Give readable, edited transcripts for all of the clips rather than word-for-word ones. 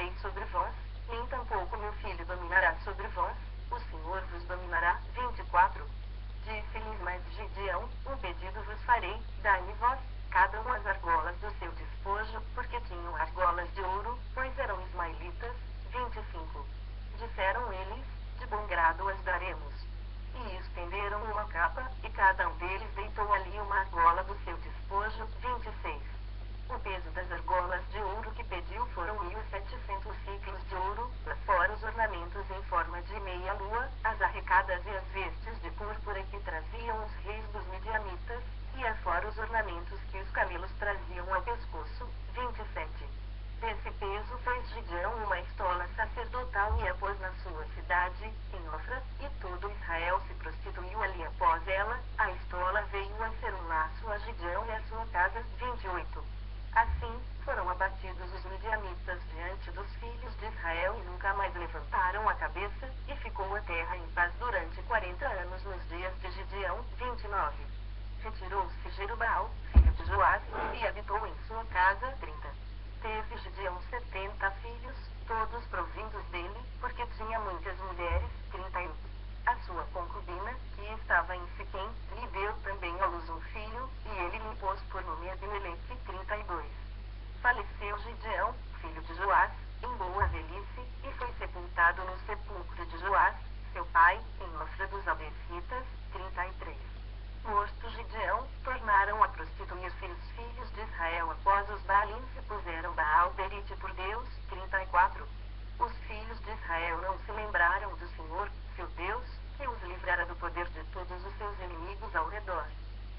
rei sobre vós, nem tampouco meu filho dominará sobre vós, o Senhor vos dominará. 24. Disse-lhes mais Gideão: um pedido vos farei, dai-me vós, cada um as argolas do seu despojo, porque tinham argolas de ouro, pois eram ismaelitas. 25. Disseram eles: de bom grado as daremos. E estenderam uma capa, e cada um deles deitou ali uma argola do seu despojo. 26. O peso das argolas de ouro que pediu foram 1.700 ciclos de ouro, fora os ornamentos em forma de meia-lua, as arrecadas e as vestes de púrpura que traziam os reis dos midianitas, e afora os ornamentos que os camelos traziam ao pescoço. 27. Desse peso fez Gideão uma estola sacerdotal e a pôs na sua cidade, em Ofra, e todo Israel se prostituiu ali após ela. A estola veio a ser um laço a Gideão e a sua casa. 28. Assim, foram abatidos os midianitas diante dos filhos de Israel e nunca mais levantaram a cabeça, e ficou a terra em paz durante 40 anos nos dias de Gideão. 29. Retirou-se Jerubaal, filho de Joás, e habitou em sua casa. 30. Teve Gideão 70 filhos, todos provindos dele, porque tinha muitas mulheres. 31. A sua concubina, que estava em Siquém, lhe deu também à luz um filho, e ele lhe pôs por nome Abimeleque. 32. Faleceu Gideão, filho de Joás, em boa velhice, e foi sepultado no sepulcro de Joás, seu pai, em Ofra dos Abessitas. 33. Morto Gideão, tornaram a prostituir-se os filhos de Israel após os Baalins e puseram Baal-Berite por Deus. 34. Os filhos de Israel não se lembraram do Senhor, seu Deus, que os livrara do poder de todos os seus inimigos ao redor.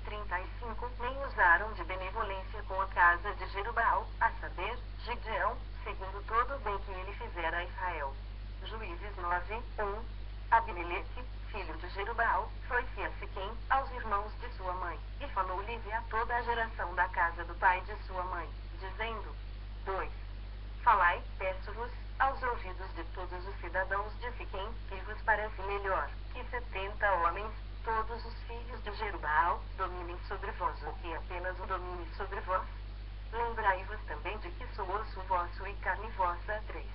35. Nem usaram de benevolência com a casa de Jerubaal, a saber, Gideão, segundo todo o bem que ele fizera a Israel. Juízes 9. 1. Abimeleque, filho de Jerubaal, foi-se a Siquém, aos irmãos de sua mãe, e falou-lhes a toda a geração da casa do pai de sua mãe, dizendo: 2. Falai, peço-vos, aos ouvidos de todos os cidadãos de Siquém, que vos parece melhor, que 70 homens, todos os filhos de Jerubaal, dominem sobre vós, ou que apenas o domine sobre vós? Lembrai-vos também de que sou osso vosso e carne vossa. 3.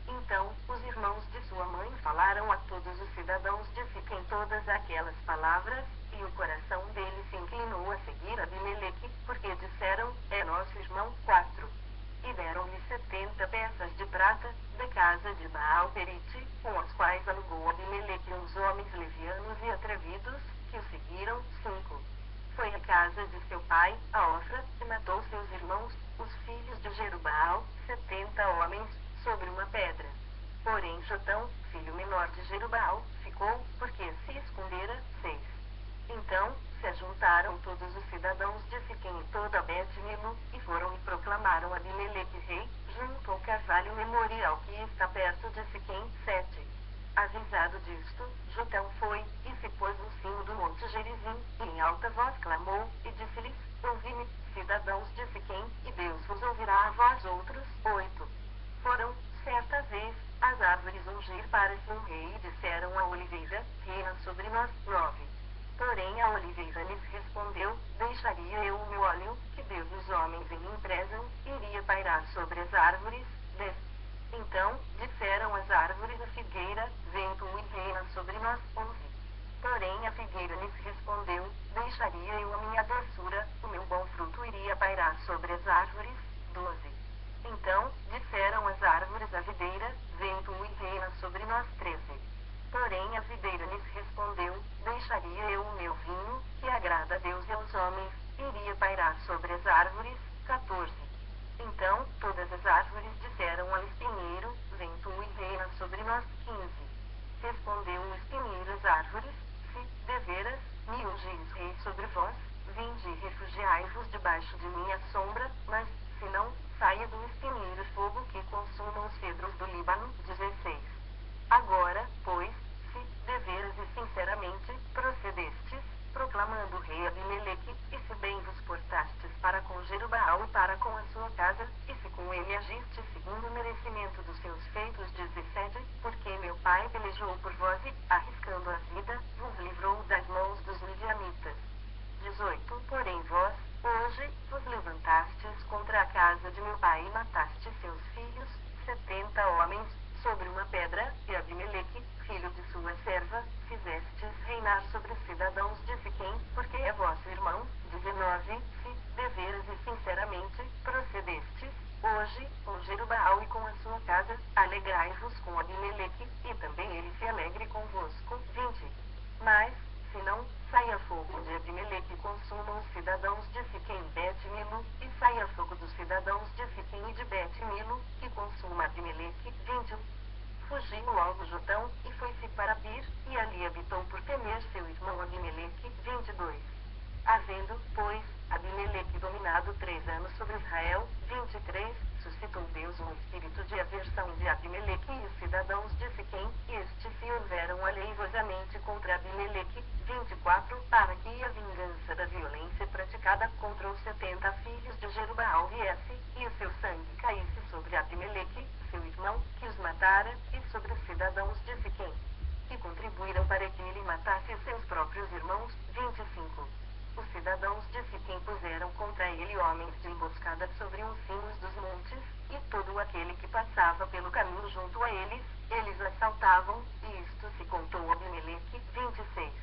Então, os irmãos de sua mãe falaram a todos os cidadãos de Siquém todas aquelas palavras, e o coração deles se inclinou a seguir Abimeleque, porque disseram: é nosso irmão. 4. E deram-lhe 70 peças de prata, da casa de Baal-Berite, com as quais alugou Abimeleque uns homens levianos e atrevidos, que o seguiram. 5. Foi à casa de seu pai, a Ofra, e matou seus irmãos, os filhos de Jerubaal, 70 homens, sobre uma pedra. Porém Jotão, filho menor de Jerubaal, ficou, porque se escondera. 6. Então, se ajuntaram todos os cidadãos de Siquém e toda Bet-Milo, e foram e proclamaram Abimeleque rei, junto ao carvalho memorial que está perto de Siquém. 7. Avisado disto, Jotão foi, e se pôs no cimo do monte Gerizim, e em alta voz clamou, e disse-lhes: ouvi-me, cidadãos de Siquém, e Deus vos ouvirá a vós outros. 8. Foram, certa vez, as árvores ungir para si um rei e disseram à oliveira: reina sobre nós. 9. Porém a oliveira lhes respondeu: deixaria eu o meu óleo, que Deus os homens em mim prezam, iria pairar sobre as árvores. 10. Então, disseram as árvores à figueira: vem tu e reina sobre nós. 11. Porém a figueira lhes respondeu: deixaria eu a minha doçura, o meu bom fruto iria pairar sobre as árvores. 12. Então, disseram as árvores à videira: vem tu e reina sobre nós. 13. Porém a videira lhes respondeu: deixaria eu o meu vinho, que agrada a Deus e aos homens, iria pairar sobre as árvores. 14. Então, todas as árvores disseram ao espinheiro: vem tu e reina sobre nós. 15. Respondeu o espinheiro às árvores: se, deveras, me ungis rei sobre vós, vinde e refugiai-vos debaixo de minha sombra, mas, se não, saia do espinheiro fogo que consuma os cedros do Líbano. 16. Agora, pois, se, deveras e sinceramente, procedestes, proclamando o rei Abimeleque, e se bem vos portastes para com Jerubaal e para com a sua casa, e se com ele agiste segundo o merecimento dos seus feitos. 17. Porque meu pai pelejou por vós e, arriscando a vida, vos livrou das mãos dos midianitas. 18. Porém vós, hoje, vos levantastes contra a casa de meu pai e matastes seus filhos, 70 alegremos com Abimeleque, e também ele se alegre convosco. 20. Mas, se não, saia fogo de Abimeleque e consuma os cidadãos de Siquém e Bet-Milo, e saia fogo dos cidadãos de Siquém e de Bet-Milo, e consuma Abimeleque. 21. Fugiu logo Jotão, e foi-se para Bir, e ali habitou por temer seu irmão Abimeleque. 22. Havendo, pois, Abimeleque dominado 3 anos sobre Israel. 23. Suscitou Deus um espírito de aversão de Abimeleque e os cidadãos de Siquém, e estes se houveram aleivosamente contra Abimeleque. 24. Para que a vingança da violência praticada contra os 70 filhos de Jerubaal viesse, e o seu sangue caísse sobre Abimeleque, seu irmão, que os matara, e sobre os cidadãos de Siquém, que contribuíram para que ele matasse seus próprios irmãos. 25. Os cidadãos de Siquém puseram contra ele homens de emboscada sobre os cimos dos montes, e todo aquele que passava pelo caminho junto a eles, eles assaltavam, e isto se contou a Abimeleque. 26.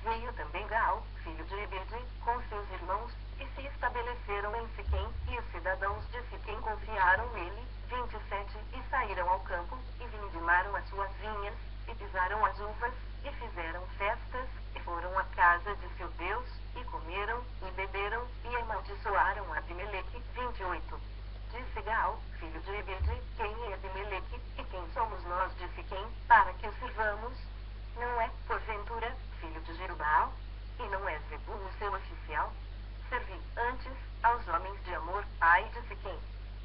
Veio também Gaal, filho de Ebede, com seus irmãos, e se estabeleceram em Siquém, e os cidadãos de Siquém confiaram nele. 27. E saíram ao campo, e vindimaram as suas vinhas, e pisaram as uvas, e fizeram festas, e foram à casa de seu Deus, e comeram, e beberam, e amaldiçoaram Abimeleque. 28. Disse Gaal, filho de Ebede, quem é Abimeleque, e quem somos nós de Siquém, para que o sirvamos? Não é, porventura, filho de Jerubaal? E não é Zebul o seu oficial? Servi, antes, aos homens de Amor, pai de Siquém.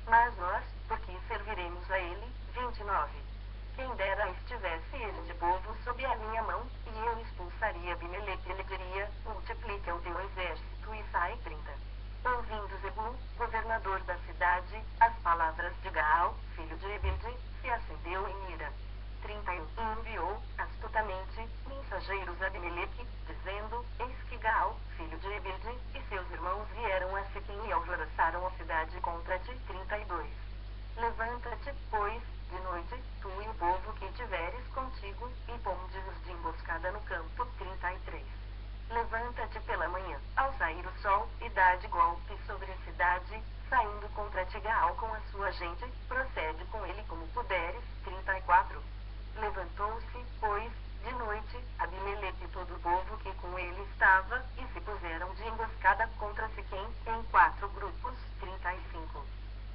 Mas nós, por que serviremos a ele? 29. Quem dera estivesse este povo sob a minha mão, e eu expulsaria Abimeleque. Ele diria, multiplica o teu exército e sai. 30. Ouvindo Zebul, governador da cidade, as palavras de Gaal, filho de Ebede, se acendeu em ira. 31. E enviou, astutamente, mensageiros a Abimeleque, dizendo, eis que Gaal, filho de Ebede, e seus irmãos vieram a Siquém e alvoroçaram a cidade contra ti. 32. Levanta-te, pois, de noite, tu e o povo que tiveres contigo, e ponde-os de emboscada no campo. 33. Levanta-te pela manhã, ao sair o sol, e dá-de golpe sobre a cidade, saindo contra ti Gaal com a sua gente, procede com ele como puderes. 34. Levantou-se, pois, de noite, Abimeleque e todo o povo que com ele estava, e se puseram de emboscada contra Siquém, em 4 grupos. 35.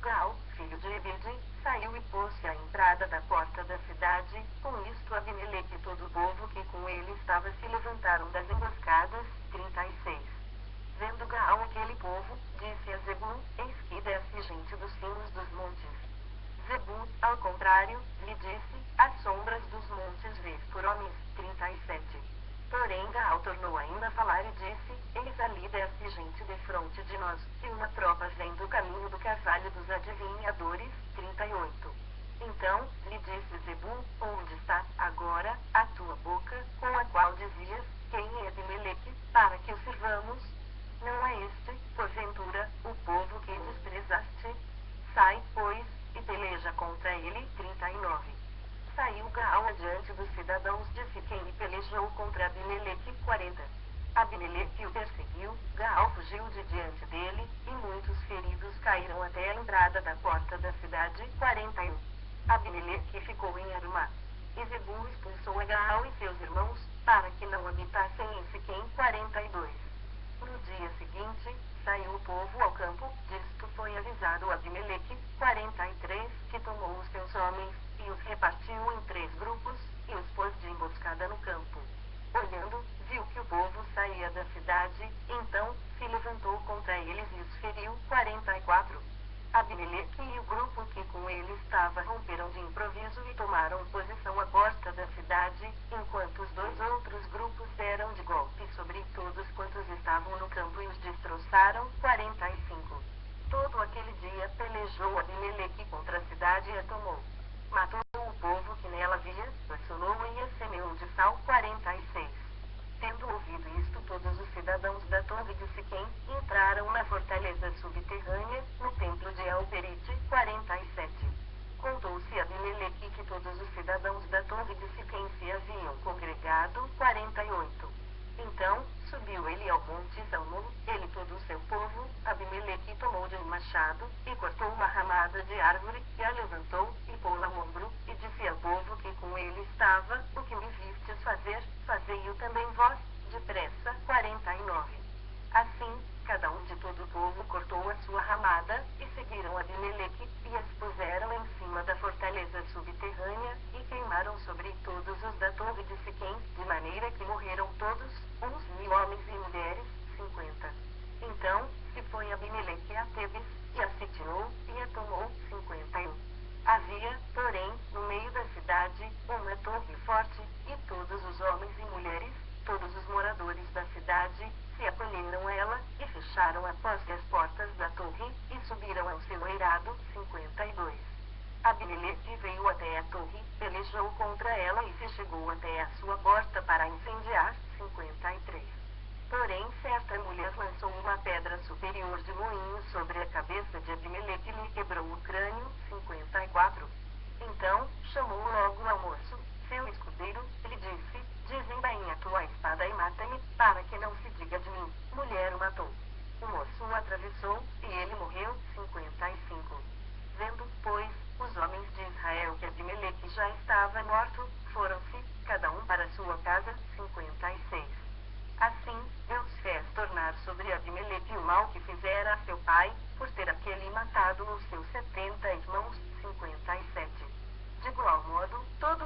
Gaal, filho de Ebede, saiu e pôs-se à entrada da porta da cidade. Com isto Abimeleque e todo o povo que com ele estava se levantaram das emboscadas. 36. Vendo Gaal aquele povo, disse a Zebul, eis que desce gente dos cimos dos montes. Zebul, ao contrário, lhe disse, as sombras dos montes vês por homens. 37. Porém Gaal tornou ainda a falar e disse, eis ali desce gente defronte de nós, e uma tropa vem do caminho do carvalho dos adivinhadores. 38. Então, lhe disse Zebul, onde está, agora, a tua boca, com a qual dizias, quem é Abimeleque, para que o sirvamos? Não é este, porventura, o povo que desprezaste? Sai, pois, e peleja contra ele. 39. Saiu Gaal adiante dos cidadãos de Siquém e pelejou contra Abimeleque. 40. Abimeleque o perseguiu, Gaal fugiu de diante dele, e muitos feridos caíram até a entrada da porta da cidade. 41. Abimeleque ficou em Arumá. E Zebul expulsou a Gaal e seus irmãos, para que não habitassem em Siquém. 42. No dia seguinte, saiu o povo ao campo, disto foi avisado Abimeleque. 43. Que tomou os seus homens, e os repartiu em 3 grupos, e os pôs de emboscada no campo. Olhando, viu que o povo saía da cidade, então, se levantou contra eles e os feriu. 44. Abimeleque e o grupo que com ele estava romperam de improviso e tomaram posição à porta da cidade, enquanto os 2 outros grupos deram de golpe sobre todos quantos estavam no campo e os destroçaram. 45. Todo aquele dia pelejou Abimeleque contra a cidade e a tomou. Matou o povo que nela havia, assolou e a semeou de sal. 46. Tendo ouvido isto, todos os cidadãos da torre de Siquém entraram na fortaleza subterrânea, no templo de Alperite. 47. Contou-se a Abimeleque que todos os cidadãos da torre de Siquém se haviam congregado. 48. Então, subiu ele ao monte Salmão, ele e todo o seu povo. Abimeleque tomou de um machado, e cortou uma ramada de árvore, e a levantou, e pô-la ao ombro, e disse ao falava: o que me vistes fazer, fazei-o também vós, depressa. 49. Assim, cada um de todo o povo cortou a sua ramada, e seguiram Abimeleque, e as puseram em cima da fortaleza subterrânea, e queimaram sobre todos os da torre de Siquém, de maneira que morreram todos, uns 1000 homens e mulheres, 50. Então, se foi Abimeleque a Tebes, e a sitiou, e a tomou, 51. Havia, porém, no meio da cidade, uma torre forte, e todos os homens e mulheres, todos os moradores da cidade, se acolheram a ela, e fecharam após as portas da torre, e subiram ao seu eirado. 52. Abimeleque veio até a torre, pelejou contra ela e se chegou até a sua porta para incendiar. 53. Porém, certa mulher lançou uma pedra superior de moinho sobre a cabeça de Abimeleque e lhe quebrou o crânio. 54. Então, chamou logo ao moço, seu escudeiro, e lhe disse: desembainha a tua espada e mata-me, para que não se diga de mim, mulher o matou. O moço o atravessou, e ele morreu. 55. Vendo, pois, os homens de Israel que Abimeleque já estava morto, foram-se, cada um para sua casa. 56. Assim, Deus fez tornar sobre Abimeleque o mal que fizera a seu pai, por ter aquele matado os seus 70 irmãos. 57. De igual modo, todo